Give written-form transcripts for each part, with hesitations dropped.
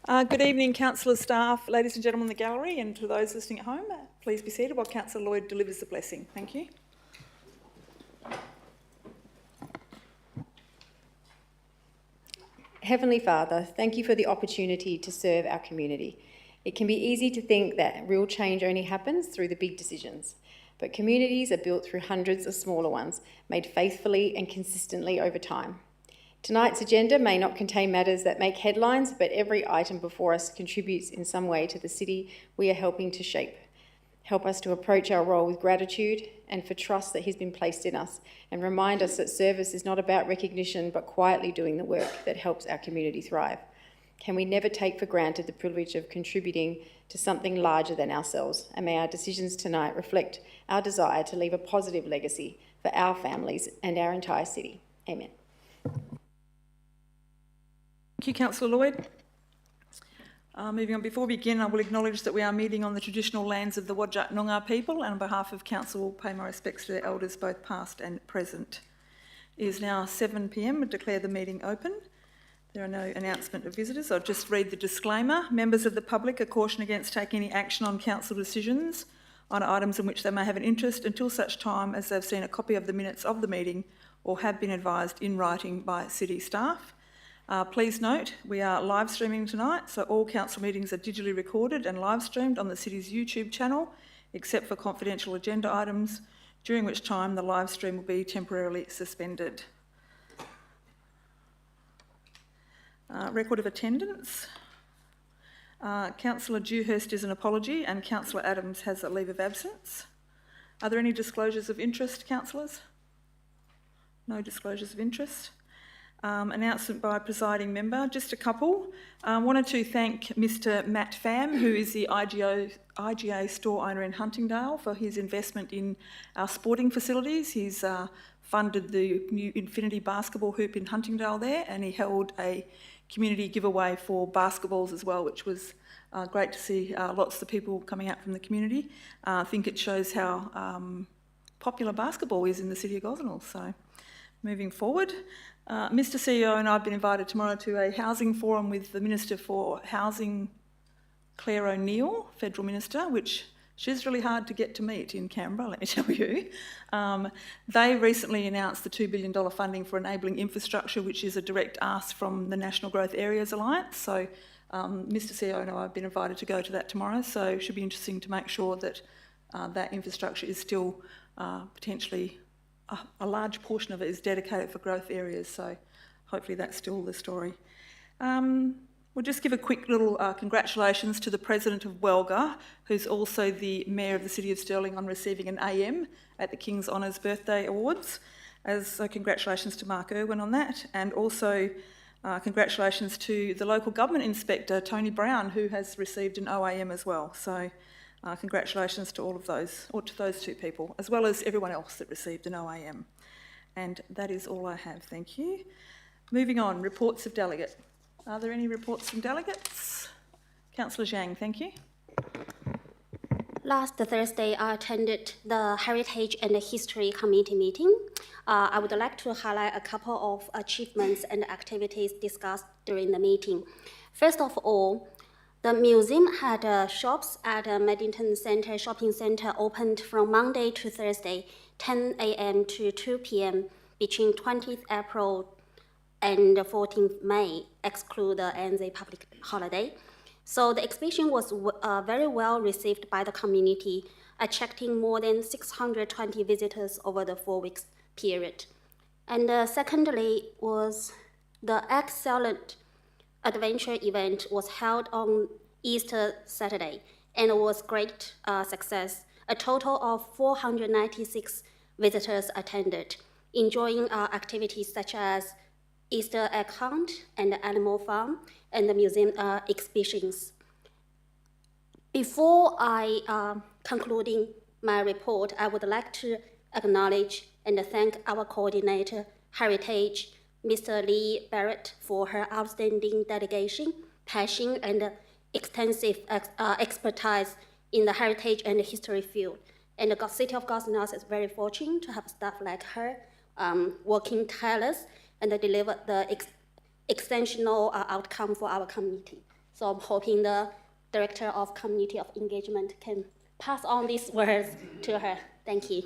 Good evening, councillors, staff, ladies and gentlemen in the gallery, and to those listening at home. Please be seated while Councillor Lloyd delivers the blessing. Thank you. Heavenly Father, thank you for the opportunity to serve our community. It can be easy to think that real change only happens through the big decisions, but communities are built through hundreds of smaller ones, made faithfully and consistently over time. Tonight's agenda may not contain matters that make headlines, but every item before us contributes in some way to the city we are helping to shape. Help us to approach our role with gratitude and for trust that has been placed in us, and remind us that service is not about recognition, but quietly doing the work that helps our community thrive. Can we never take for granted the privilege of contributing to something larger than ourselves, and may our decisions tonight reflect our desire to leave a positive legacy for our families and our entire city. Amen. Thank you, Councillor Lloyd. Moving on, before we begin, I will acknowledge that we are meeting on the traditional lands of the Whadjuk Noongar people, and on behalf of Council, pay my respects to their elders, both past and present. It is now 7 p.m. I declare the meeting open. There are no announcement of visitors. I'll just read the disclaimer. Members of the public are cautioned against taking any action on council decisions on items in which they may have an interest until such time as they've seen a copy of the minutes of the meeting or have been advised in writing by city staff. Please note, we are live streaming tonight, so all council meetings are digitally recorded and live streamed on the city's YouTube channel, except for confidential agenda items, during which time the live stream will be temporarily suspended. Record of attendance. Councillor Dewhurst is an apology and Councillor Adams has a leave of absence. Are there any disclosures of interest, councillors? No disclosures of interest. Announcement by presiding member, just a couple. Wanted to thank Mr Matt Pham, who is the IGA store owner in Huntingdale, for his investment in our sporting facilities. He's funded the new Infinity basketball hoop in Huntingdale there, and he held a community giveaway for basketballs as well, which was great to see lots of people coming out from the community. I think it shows how popular basketball is in the city of Gosnells. So moving forward, Mr CEO and I have been invited tomorrow to a housing forum with the Minister for Housing, Claire O'Neill, Federal Minister, which she's really hard to get to meet in Canberra, let me tell you. They recently announced the $2 billion funding for enabling infrastructure, which is a direct ask from the National Growth Areas Alliance. So Mr CEO and I have been invited to go to that tomorrow, so it should be interesting to make sure that that infrastructure is still potentially a large portion of it is dedicated for growth areas, so hopefully that's still the story. We'll just give a quick little congratulations to the President of Welga, who's also the Mayor of the City of Stirling, on receiving an AM at the King's Honours Birthday Awards. So congratulations to Mark Irwin on that, and also congratulations to the local government inspector, Tony Brown, who has received an OAM as well. So congratulations to all of those, or to those two people, as well as everyone else that received an OAM. And that is all I have, thank you. Moving on, reports of delegate. Are there any reports from delegates? Councillor Zhang, thank you. Last Thursday, I attended the Heritage and History Committee meeting. I would like to highlight a couple of achievements and activities discussed during the meeting. First of all, the museum had shops at Medington Centre Shopping Centre opened from Monday to Thursday, 10 a.m. to 2 p.m. between 20th April and 14th May, exclude the NZ public holiday. So the exhibition was very well received by the community, attracting more than 620 visitors over the 4 weeks period. And secondly was the excellent adventure event was held on Easter Saturday and it was great success. A total of 496 visitors attended, enjoying activities such as Easter egg hunt and animal farm and the museum exhibitions. Before I concluding my report, I would like to acknowledge and thank our coordinator, Heritage, Mr. Lee Barrett, for her outstanding dedication, passion, and extensive expertise in the heritage and history field. And the City of Gosnells is very fortunate to have staff like her working tireless and deliver the exceptional outcome for our community. So I'm hoping the Director of Community of Engagement can pass on these words to her. Thank you.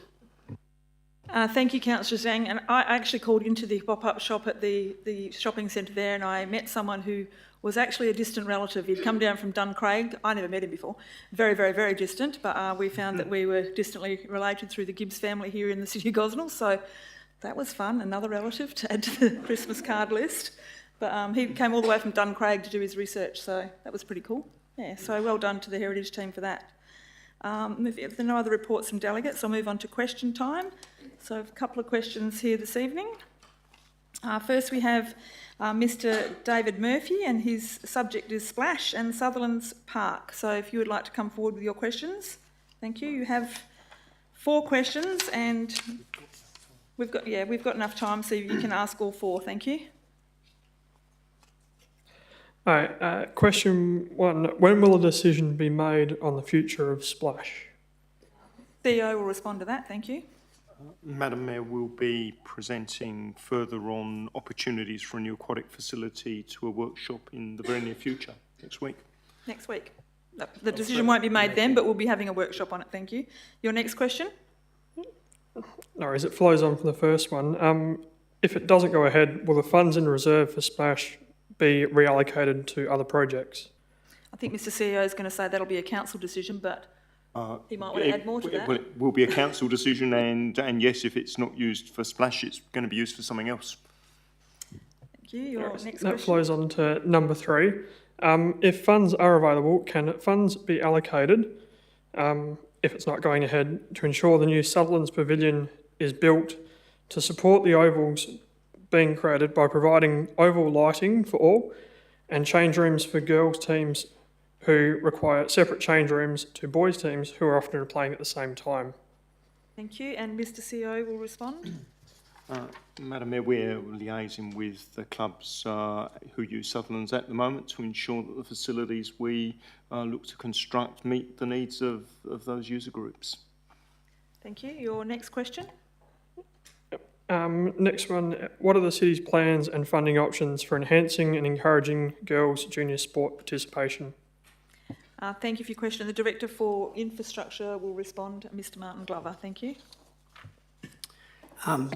Thank you, Councillor Zhang. And I actually called into the pop-up shop at the shopping centre there, and I met someone who was actually a distant relative. He'd come down from Duncraig. I never met him before. Very, very, very distant, but we found that we were distantly related through the Gibbs family here in the city of Gosnells. So that was fun, another relative to add to the Christmas card list. But he came all the way from Duncraig to do his research, so that was pretty cool. Yeah, so well done to the Heritage team for that. If there are no other reports from delegates, I'll move on to question time. So a couple of questions here this evening. First we have Mr David Murphy, and his subject is Splash and Sutherland's Park. So if you would like to come forward with your questions. Thank you. You have 4 questions, and we've got enough time, so you can ask all 4. Thank you. All right, question 1. When will a decision be made on the future of Splash? CEO will respond to that. Thank you. Madam Mayor, we'll be presenting further on opportunities for a new aquatic facility to a workshop in the very near future, next week. Next week. The decision won't be made then, but we'll be having a workshop on it. Thank you. Your next question? No worries, it flows on from the first one. If it doesn't go ahead, will the funds in reserve for Splash be reallocated to other projects? I think Mr CEO is going to say that'll be a council decision, but he might want to add more to that. Well, it will be a council decision, and yes, if it's not used for Splash, it's going to be used for something else. Thank you. Your next That question? flows on to number 3. If funds are available, can funds be allocated, if it's not going ahead, to ensure the new Sutherland's Pavilion is built to support the ovals being created by providing oval lighting for all and change rooms for girls' teams who require separate change rooms to boys' teams who are often playing at the same time? Thank you. And Mr CEO will respond. Madam Mayor, we're liaising with the clubs who use Sutherland's at the moment to ensure that the facilities we look to construct meet the needs of those user groups. Thank you. Your next question? Next one, what are the city's plans and funding options for enhancing and encouraging girls' junior sport participation? Thank you for your question. The Director for Infrastructure will respond, Mr Martin Glover. Thank you.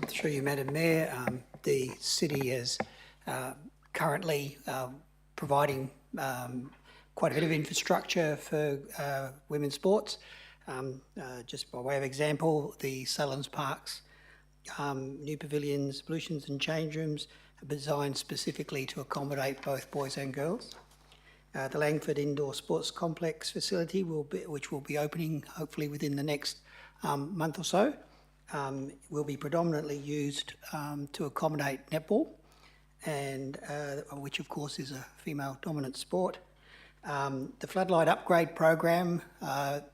Through you, Madam Mayor, the city is currently providing quite a bit of infrastructure for women's sports. Just by way of example, the Sutherland's Parks, new pavilions, ablutions and change rooms are designed specifically to accommodate both boys and girls. The Langford Indoor Sports Complex facility, which will be opening hopefully within the next month or so, will be predominantly used to accommodate netball, and which of course is a female-dominant sport. The floodlight upgrade program,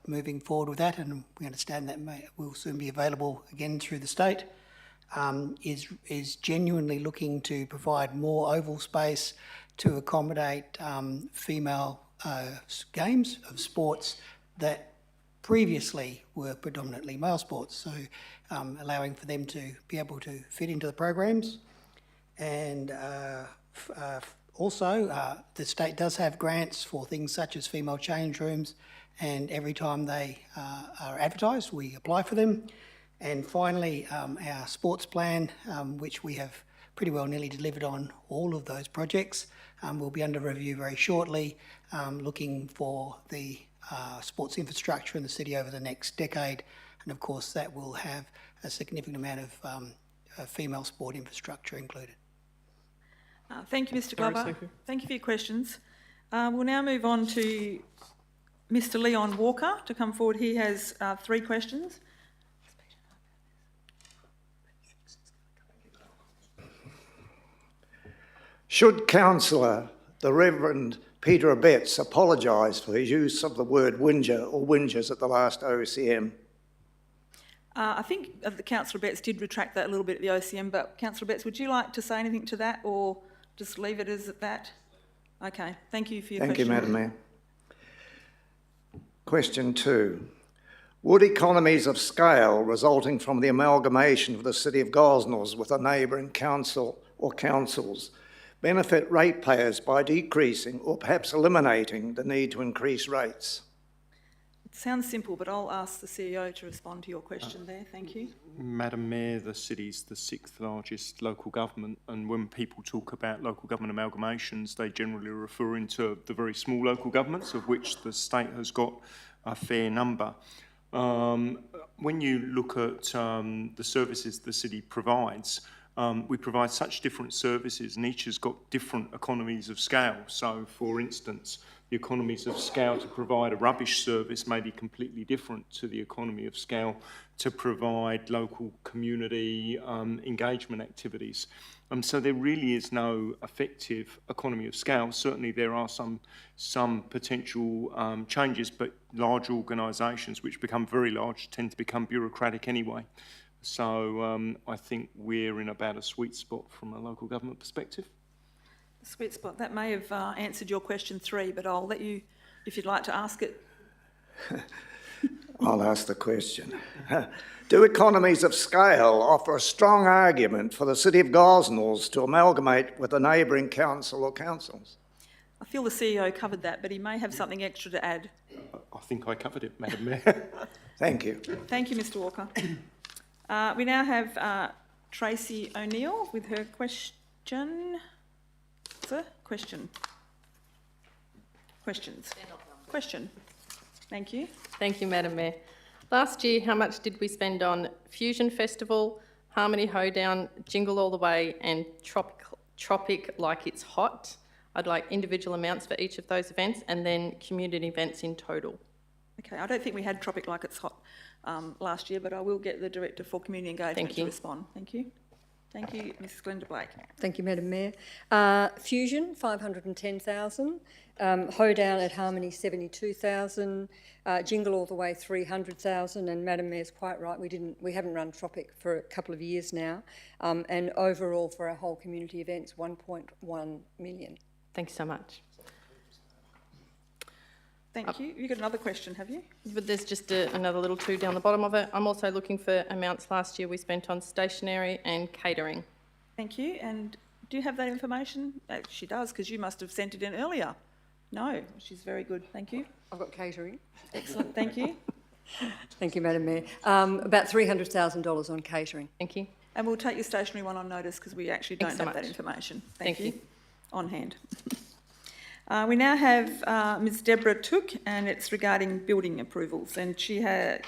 moving forward with that, and we understand that will soon be available again through the state, is genuinely looking to provide more oval space to accommodate female games of sports that previously were predominantly male sports, so allowing for them to be able to fit into the programs. And also, the state does have grants for things such as female change rooms, and every time they are advertised, we apply for them. And finally, our sports plan, which we have pretty well nearly delivered on all of those projects, will be under review very shortly, looking for the sports infrastructure in the city over the next decade. And of course, that will have a significant amount of female sport infrastructure included. Thank you, Mr Glover. Thank you. Thank you for your questions. We'll now move on to Mr Leon Walker to come forward. He has 3 questions. Should Councillor, the Reverend Peter Abetz, apologise for his use of the word whinger or whingers at the last OCM? I think the Councillor Betts did retract that a little bit at the OCM, but Councillor Betts, would you like to say anything to that, or just leave it as at that? Okay, thank you for your question. Thank you, Madam Mayor. Question 2. Would economies of scale resulting from the amalgamation of the City of Gosnells with a neighbouring council or councils benefit ratepayers by decreasing or perhaps eliminating the need to increase rates? It sounds simple, but I'll ask the CEO to respond to your question there. Thank you. Madam Mayor, the city's the 6th largest local government, and when people talk about local government amalgamations, they generally are referring to the very small local governments, of which the state has got a fair number. When you look at the services the city provides, we provide such different services, and each has got different economies of scale. So, for instance, the economies of scale to provide a rubbish service may be completely different to the economy of scale to provide local community engagement activities. So there really is no effective economy of scale. Certainly there are some potential changes, but large organisations which become very large tend to become bureaucratic anyway. So I think we're in about a sweet spot from a local government perspective. Sweet spot. That may have answered your question 3, but I'll let you, if you'd like to ask it. I'll ask the question. Do economies of scale offer a strong argument for the City of Gosnells to amalgamate with a neighbouring council or councils? I feel the CEO covered that, but he may have something extra to add. I think I covered it, Madam Mayor. Thank you. Thank you, Mr Walker. We now have Tracy O'Neill with her question. Sir, question. Questions. Question. Thank you. Thank you, Madam Mayor. Last year, how much did we spend on Fusion Festival, Harmony Hoedown, Jingle All the Way and Tropic Like It's Hot? I'd like individual amounts for each of those events and then community events in total. Okay, I don't think we had Tropic Like It's Hot last year, but I will get the Director for Community Engagement to respond. Thank you. Thank you, Mrs Glenda Blake. Thank you, Madam Mayor. Fusion, 510,000. Hoedown at Harmony, 72,000. Jingle All the Way, 300,000. And Madam Mayor's quite right, we haven't run Tropic for a couple of years now. And overall for our whole community events, 1.1 million. Thank you so much. Thank you. You've got another question, have you? But there's just another little 2 down the bottom of it. I'm also looking for amounts last year we spent on stationery and catering. Thank you. And do you have that information? She does, because you must have sent it in earlier. No, she's very good. Thank you. I've got catering. Excellent. Thank you. Thank you, Madam Mayor. About $300,000 on catering. Thank you. And we'll take your stationery one on notice because we actually don't have that information. Thank you. On hand. We now have Ms Deborah Took, and it's regarding building approvals. And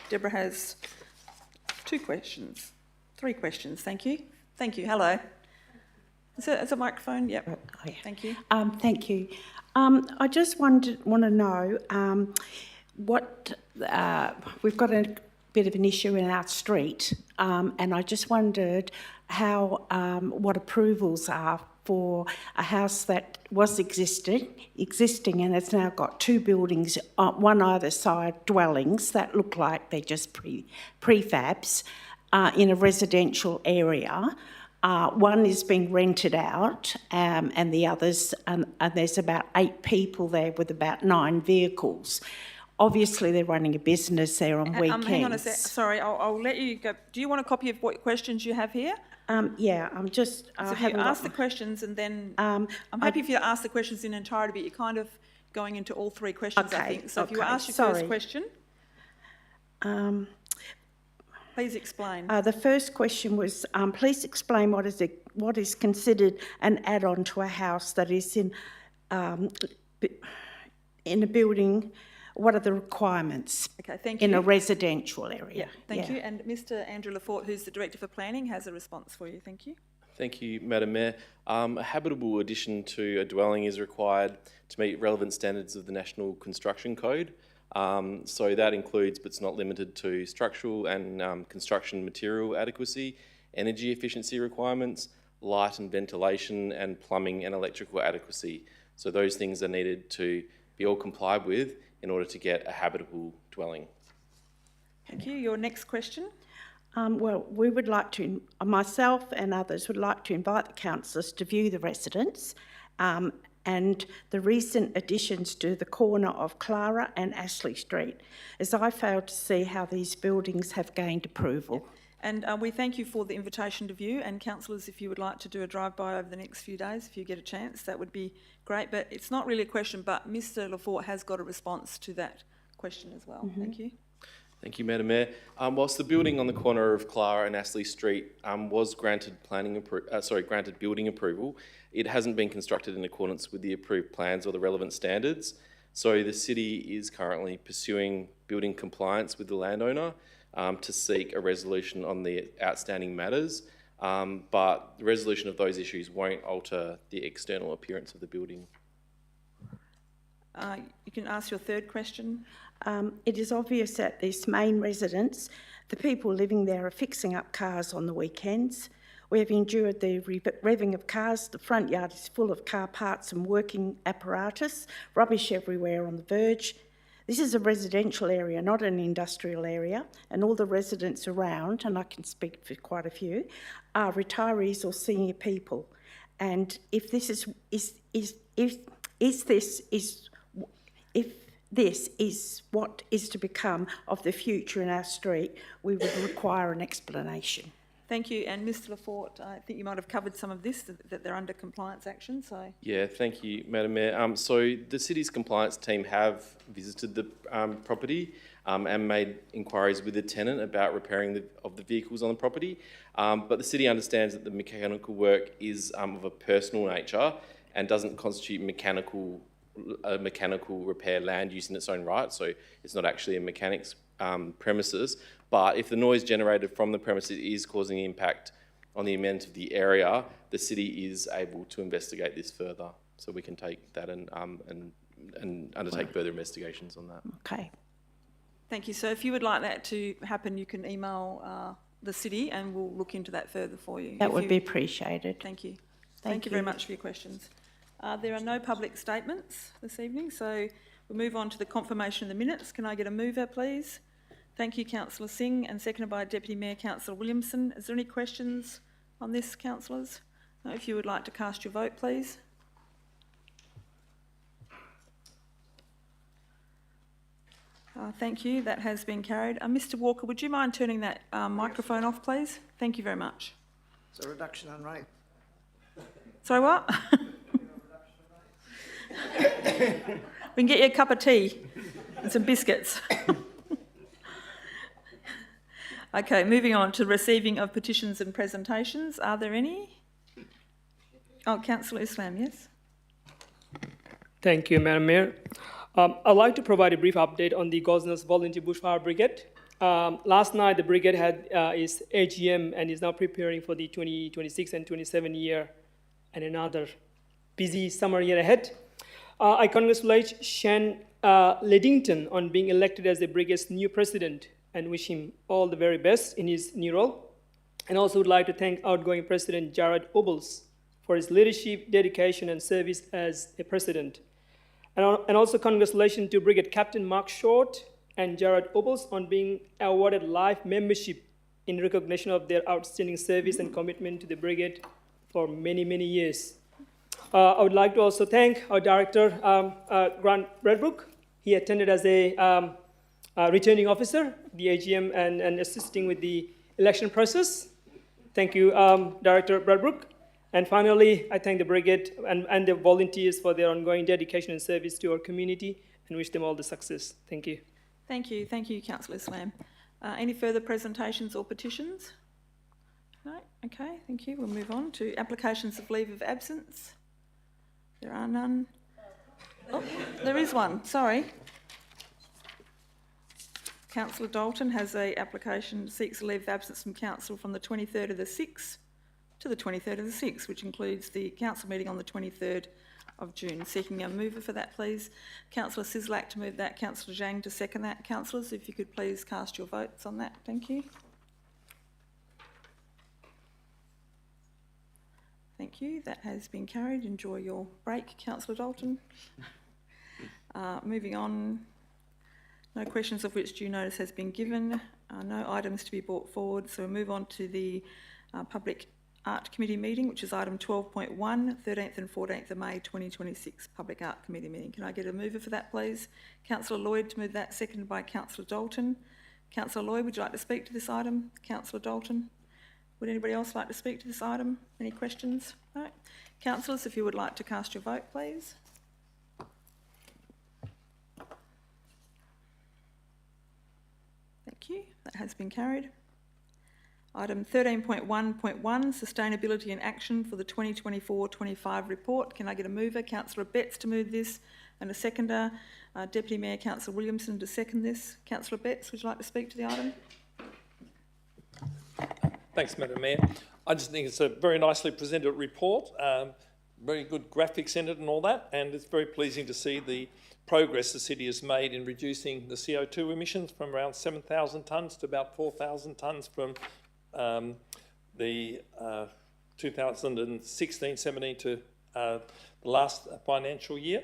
Deborah has 3 questions. Thank you. Thank you. Hello. Is a microphone? Yep. Oh, yeah. Thank you. Thank you. I just want to know what we've got a bit of an issue in our street, and I just wondered how what approvals are for a house that was existing and it's now got 2 buildings, one either side, dwellings that look like they're just prefabs in a residential area. One is being rented out and the others, there's about 8 people there with about 9 vehicles. Obviously, they're running a business there on weekends. Hang on a sec. Sorry, I'll let you go. Do you want a copy of what questions you have here? Yeah, I'm just... So if you ask the questions and then... I'm happy if you ask the questions in entirety, but you're kind of going into all 3 questions, I think. So if you ask your first question... please explain. The first question was, please explain what is considered an add-on to a house that is in a building. What are the requirements? Okay, thank you. In a residential area? Yeah, thank you. And Mr Andrew Lafort, who's the Director for Planning, has a response for you. Thank you. Thank you, Madam Mayor. A habitable addition to a dwelling is required to meet relevant standards of the National Construction Code. So that includes, but it's not limited to, structural and construction material adequacy, energy efficiency requirements, light and ventilation, and plumbing and electrical adequacy. So those things are needed to be all complied with in order to get a habitable dwelling. Thank you. Your next question? Well, we would like to, myself and others would like to invite the councillors to view the residence and the recent additions to the corner of Clara and Ashley Street, as I failed to see how these buildings have gained approval. And we thank you for the invitation to view, and councillors, if you would like to do a drive-by over the next few days, if you get a chance, that would be great. But it's not really a question, but Mr Lafort has got a response to that question as well. Thank you. Thank you, Madam Mayor. Whilst the building on the corner of Clara and Astley Street was granted granted building approval, it hasn't been constructed in accordance with the approved plans or the relevant standards. So the city is currently pursuing building compliance with the landowner to seek a resolution on the outstanding matters, but the resolution of those issues won't alter the external appearance of the building. You can ask your third question. It is obvious that this main residence, the people living there are fixing up cars on the weekends. We have endured the revving of cars. The front yard is full of car parts and working apparatus, rubbish everywhere on the verge. This is a residential area, not an industrial area, and all the residents around, and I can speak for quite a few, are retirees or senior people. And if this is what is to become of the future in our street, we would require an explanation. Thank you. And Mr Lafort, I think you might have covered some of this, that they're under compliance action, so... Yeah, thank you, Madam Mayor. So the city's compliance team have visited the property and made inquiries with the tenant about repairing the vehicles on the property. But the city understands that the mechanical work is of a personal nature and doesn't constitute a mechanical repair land use in its own right, so it's not actually a mechanic's premises. But if the noise generated from the premises is causing impact on the amenity of the area, the city is able to investigate this further. So we can take that and undertake further investigations on that. Okay. Thank you. So if you would like that to happen, you can email the city and we'll look into that further for you. That would be appreciated. Thank you. Thank you very much for your questions. There are no public statements this evening, so we'll move on to the confirmation of the minutes. Can I get a mover, please? Thank you, Councillor Singh, and seconded by Deputy Mayor Councillor Williamson. Is there any questions on this, councillors? No, if you would like to cast your vote, please. Thank you. That has been carried. Mr Walker, would you mind turning that microphone off, please? Thank you very much. It's a reduction in rate. Sorry, what? We can get you a cup of tea and some biscuits. Okay, moving on to receiving of petitions and presentations. Are there any? Oh, Councillor Islam, yes. Thank you, Madam Mayor. I'd like to provide a brief update on the Gosnells Volunteer Bushfire Brigade. Last night, the brigade had its AGM and is now preparing for the 2026 and 27 year and another busy summer year ahead. I congratulate Shan Ledington on being elected as the brigade's new president and wish him all the very best in his new role. And also would like to thank outgoing President Jared Obles for his leadership, dedication and service as a president. And also congratulations to Brigade Captain Mark Short and Jared Obles on being awarded life membership in recognition of their outstanding service and commitment to the brigade for many, many years. I would like to also thank our director, Grant Bradbrook. He attended as a returning officer, the AGM, and assisting with the election process. Thank you, Director Bradbrook. And finally, I thank the brigade and the volunteers for their ongoing dedication and service to our community and wish them all the success. Thank you. Thank you. Thank you, Councillor Islam. Any further presentations or petitions? No? Okay, thank you. We'll move on to applications of leave of absence. There are none. Oh, there is one. Sorry. Councillor Dalton has an application, seeks a leave of absence from council from the 23rd of the 6th to the 23rd of the 6th, which includes the council meeting on the 23rd of June. Seeking a mover for that, please. Councillor Sislak to move that, Councillor Zhang to second that. Councillors, if you could please cast your votes on that. Thank you. Thank you. That has been carried. Enjoy your break, Councillor Dalton. Moving on. No questions of which due notice has been given. No items to be brought forward. So we'll move on to the Public Art Committee meeting, which is item 12.1, 13th and 14th of May 2026 Public Art Committee meeting. Can I get a mover for that, please? Councillor Lloyd to move that, seconded by Councillor Dalton. Councillor Lloyd, would you like to speak to this item? Councillor Dalton? Would anybody else like to speak to this item? Any questions? No. Councillors, if you would like to cast your vote, please. Thank you. That has been carried. Item 13.1.1, Sustainability in Action for the 2024-25 report. Can I get a mover? Councillor Betts to move this and a seconder. Deputy Mayor Councillor Williamson to second this. Councillor Betts, would you like to speak to the item? Thanks, Madam Mayor. I just think it's a very nicely presented report, very good graphics in it and all that, and it's very pleasing to see the progress the city has made in reducing the CO2 emissions from around 7,000 tonnes to about 4,000 tonnes from the 2016-17 to the last financial year,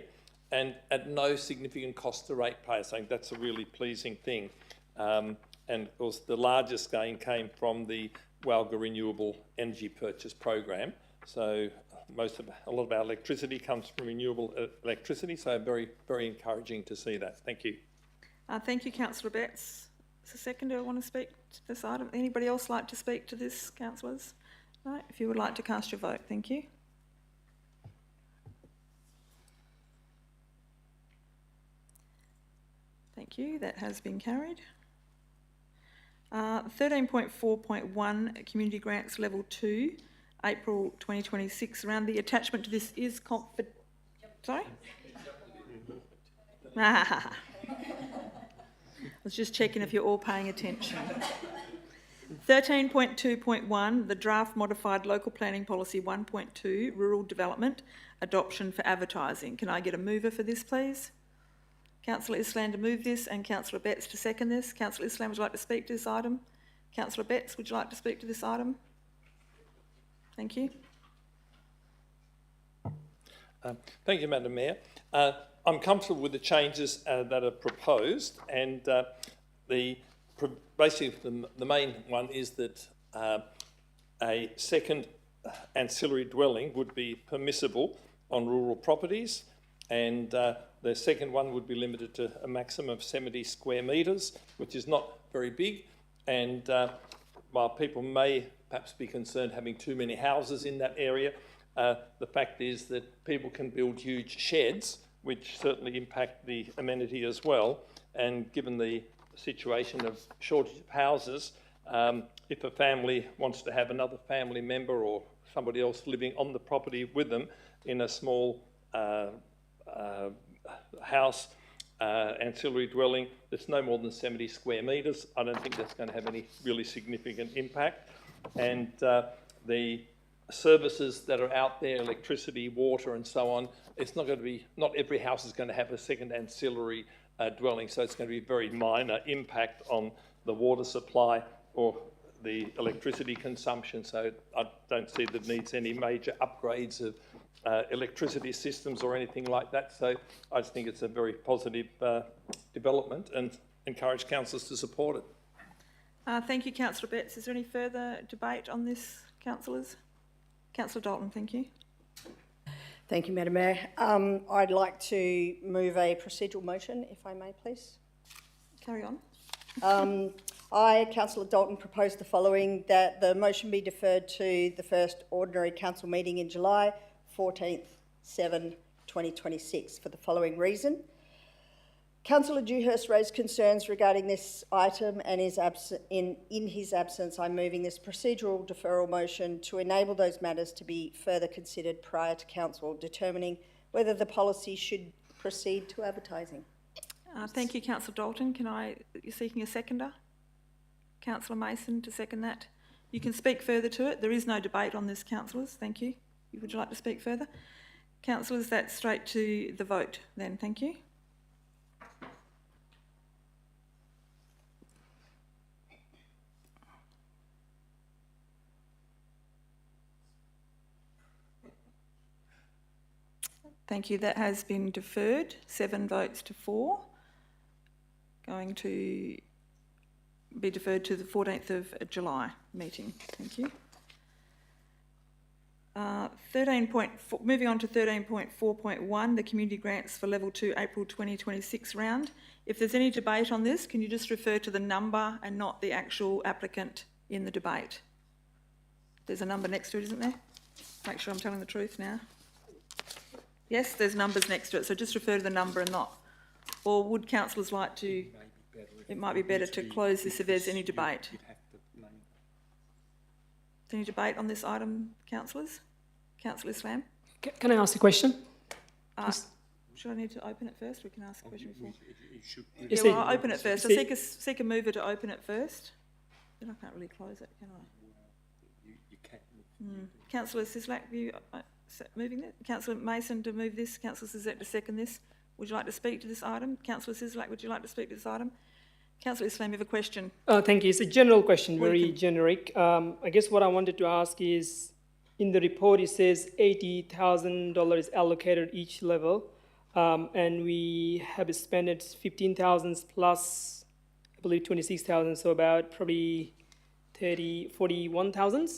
and at no significant cost to ratepayers. I think that's a really pleasing thing. And of course, the largest gain came from the Walga Renewable Energy Purchase Program. So a lot of our electricity comes from renewable electricity. So very, very encouraging to see that. Thank you. Thank you, Councillor Betts. Is the seconder want to speak to this item? Anybody else like to speak to this, councillors? No. If you would like to cast your vote, thank you. Thank you. That has been carried. 13.4.1, Community Grants Level 2, April 2026 round. The attachment to this is Sorry? I was just checking if you're all paying attention. 13.2.1, the draft modified local planning policy 1.2, rural development, adoption for advertising. Can I get a mover for this, please? Councillor Islam to move this and Councillor Betts to second this. Councillor Islam, would you like to speak to this item? Councillor Betts, would you like to speak to this item? Thank you. Thank you, Madam Mayor. I'm comfortable with the changes that are proposed, and basically the main one is that a second ancillary dwelling would be permissible on rural properties, and the second one would be limited to a maximum of 70 square metres, which is not very big. And while people may perhaps be concerned having too many houses in that area, the fact is that people can build huge sheds, which certainly impact the amenity as well. And given the situation of shortage of houses, if a family wants to have another family member or somebody else living on the property with them in a small house, ancillary dwelling that's no more than 70 square metres, I don't think that's going to have any really significant impact. And the services that are out there, electricity, water and so on, it's not going to be, not every house is going to have a second ancillary dwelling, so it's going to be a very minor impact on the water supply or the electricity consumption. So I don't see that it needs any major upgrades of electricity systems or anything like that. So I just think it's a very positive development and encourage councillors to support it. Thank you, Councillor Betts. Is there any further debate on this, councillors? Councillor Dalton, thank you. Thank you, Madam Mayor. I'd like to move a procedural motion, if I may, please. Carry on. I, Councillor Dalton, propose the following: that the motion be deferred to the first ordinary council meeting in July, 14/7/2026, for the following reason. Councillor Dewhurst raised concerns regarding this item and is in his absence, I'm moving this procedural deferral motion to enable those matters to be further considered prior to council determining whether the policy should proceed to advertising. Thank you, Councillor Dalton. You're seeking a seconder? Councillor Mason to second that. You can speak further to it. There is no debate on this, councillors. Thank you. Would you like to speak further? Councillors, that's straight to the vote then. Thank you. Thank you. That has been deferred. 7 votes to 4. Going to be deferred to the 14th of July meeting. Thank you. Moving on to 13.4.1, the community grants for level 2 April 2026 round. If there's any debate on this, can you just refer to the number and not the actual applicant in the debate? There's a number next to it, isn't there? Make sure I'm telling the truth now. Yes, there's numbers next to it, so just refer to the number and not. Or would councillors like to, it might be better to close this if there's any debate. Any debate on this item, councillors? Councillor Islam? Can I ask a question? Should I need to open it first? We can ask a question before. Yes, Yeah, well, I'll open it first. I'll seek a mover to open it first. Then I can't really close it, can I? You can. Councillor Sislak, you moving it? Councillor Mason to move this. Councillor Sislak to second this. Would you like to speak to this item? Councillor Sislak, would you like to speak to this item? Councillor Islam, you have a question. Thank you. It's a general question, very generic. I guess what I wanted to ask is, in the report it says $80,000 is allocated each level, and we have spent it 15,000 plus, I believe 26,000, so about probably 41,000.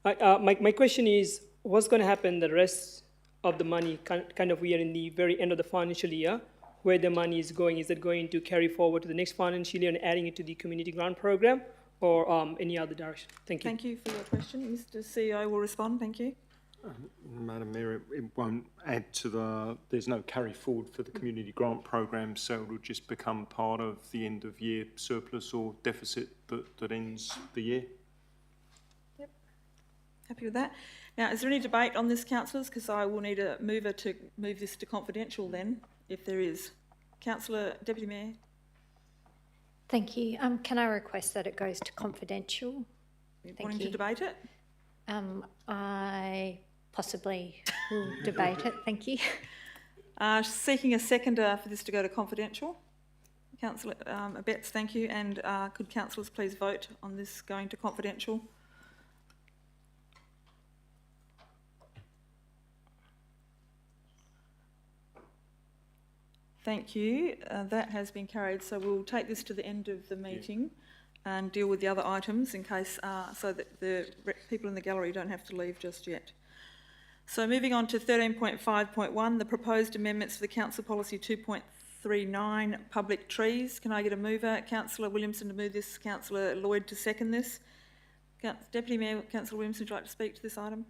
My question is, what's going to happen the rest of the money, kind of we are in the very end of the financial year, where the money is going? Is it going to carry forward to the next financial year and adding it to the community grant program, or any other direction? Thank you. Thank you for your question. Mr. CEO will respond. Thank you. Madam Mayor, it won't add to there's no carry forward for the community grant program, so it will just become part of the end of year surplus or deficit that ends the year. Yep. Happy with that. Now, is there any debate on this, councillors? Because I will need a mover to move this to confidential then, if there is. Councillor, Deputy Mayor. Thank you. Can I request that it goes to confidential? Wanting to debate it? I possibly will debate it. Thank you. Seeking a seconder for this to go to confidential. Councillor Betts, thank you. And could councillors please vote on this going to confidential? Thank you. That has been carried. So we'll take this to the end of the meeting and deal with the other items in case, so that the people in the gallery don't have to leave just yet. So moving on to 13.5.1, the proposed amendments for the Council Policy 2.39, public trees. Can I get a mover? Councillor Williamson to move this, Councillor Lloyd to second this. Deputy Mayor, Councillor Williamson, would you like to speak to this item?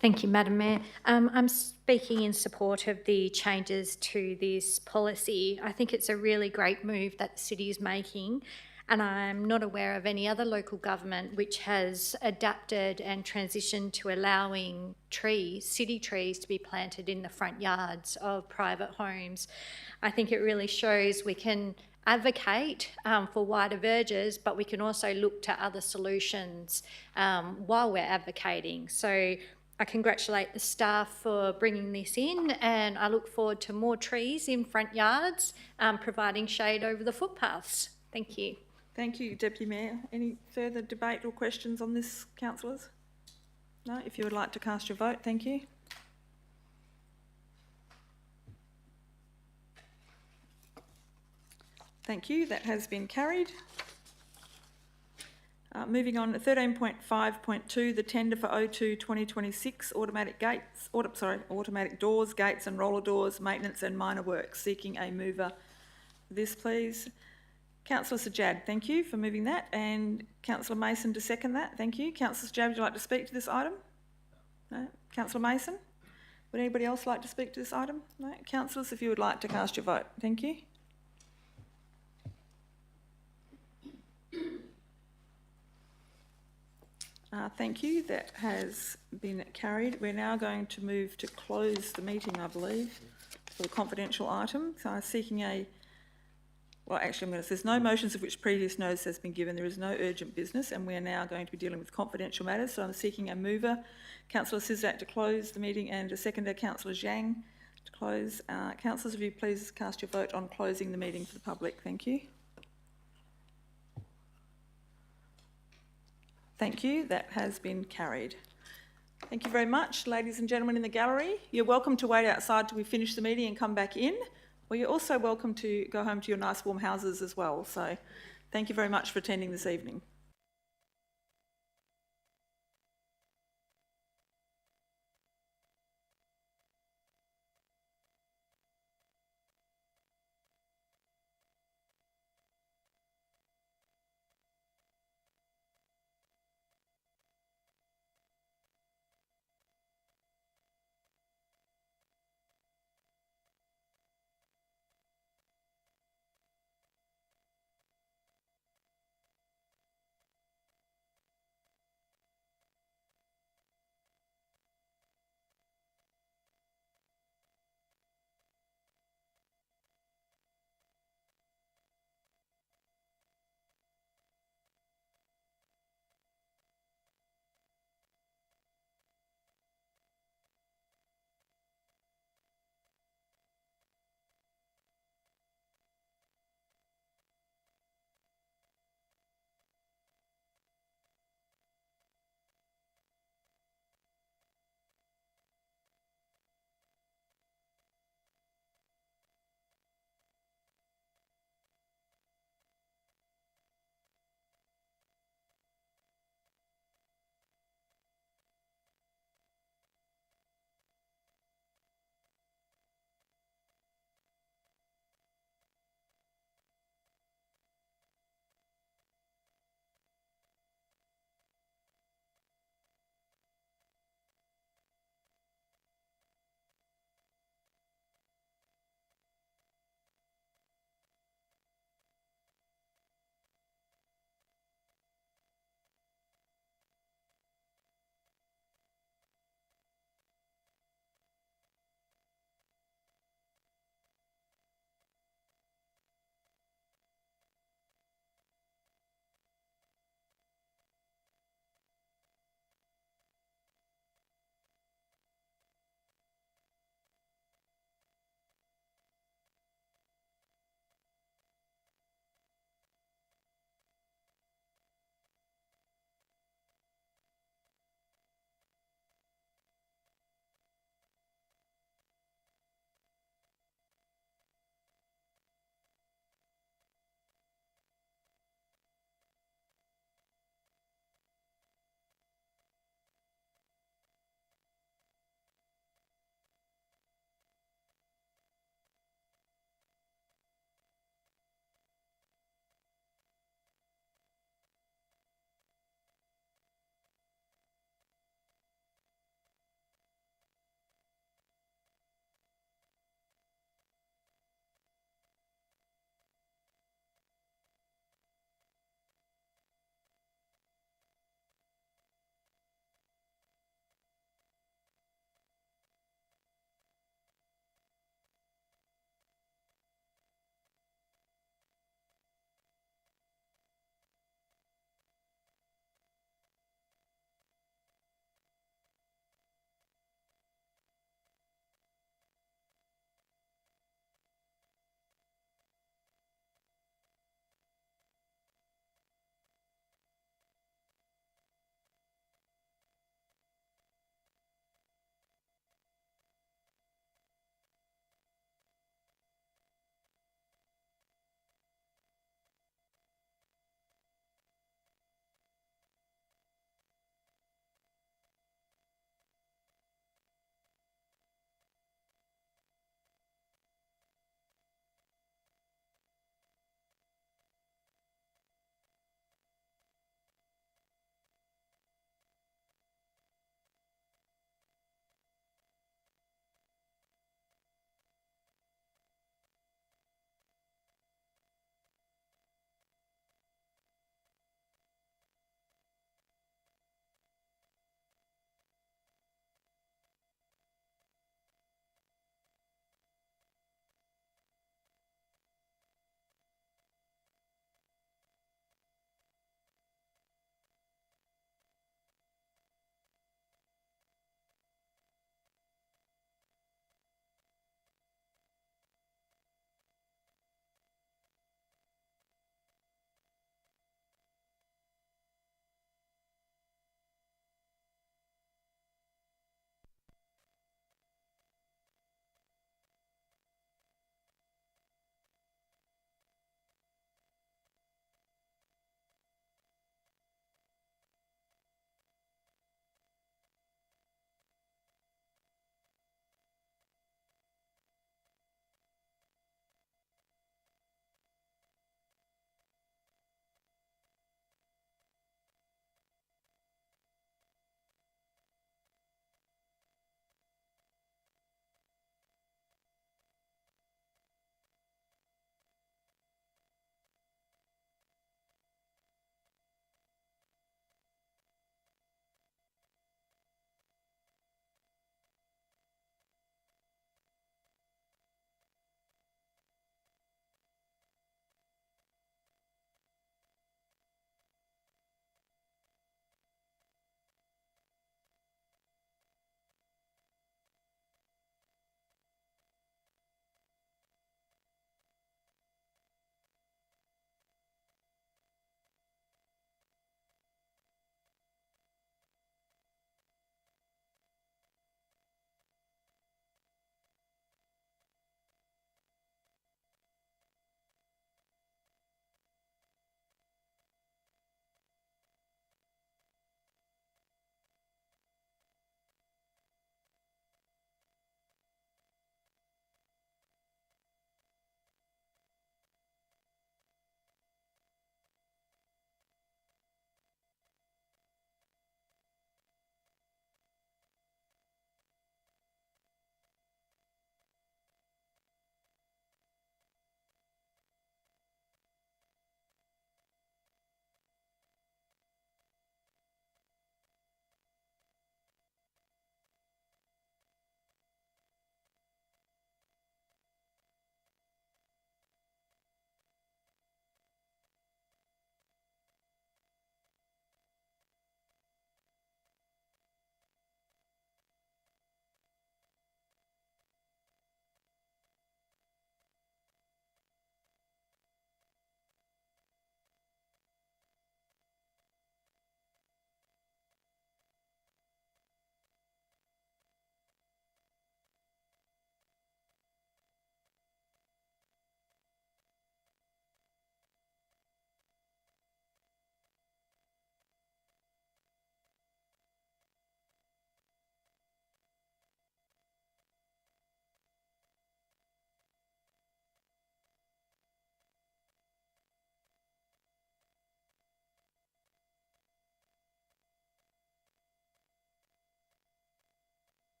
Thank you, Madam Mayor. I'm speaking in support of the changes to this policy. I think it's a really great move that the city is making, and I'm not aware of any other local government which has adapted and transitioned to allowing trees, city trees, to be planted in the front yards of private homes. I think it really shows we can advocate for wider verges, but we can also look to other solutions while we're advocating. So I congratulate the staff for bringing this in, and I look forward to more trees in front yards, providing shade over the footpaths. Thank you. Thank you, Deputy Mayor. Any further debate or questions on this, councillors? No? If you would like to cast your vote, thank you. Thank you. That has been carried. Moving on to 13.5.2, the tender for O2 2026 automatic doors, gates and roller doors, maintenance and minor works. Seeking a mover for this, please. Councillor Sajjad, thank you for moving that, and Councillor Mason to second that. Thank you. Councillor Sajjad, would you like to speak to this item? No. Councillor Mason? Would anybody else like to speak to this item? No. Councillors, if you would like to cast your vote. Thank you. Thank you. That has been carried. We're now going to move to close the meeting, I believe, for the confidential item. So I'm seeking there's no motions of which previous notice has been given. There is no urgent business, and we are now going to be dealing with confidential matters. So I'm seeking a mover, Councillor Sislak, to close the meeting, and a seconder, Councillor Zhang, to close. Councillors, if you please cast your vote on closing the meeting for the public. Thank you. Thank you. That has been carried. Thank you very much, ladies and gentlemen in the gallery. You're welcome to wait outside till we finish the meeting and come back in, or you're also welcome to go home to your nice warm houses as well. So thank you very much for attending this evening.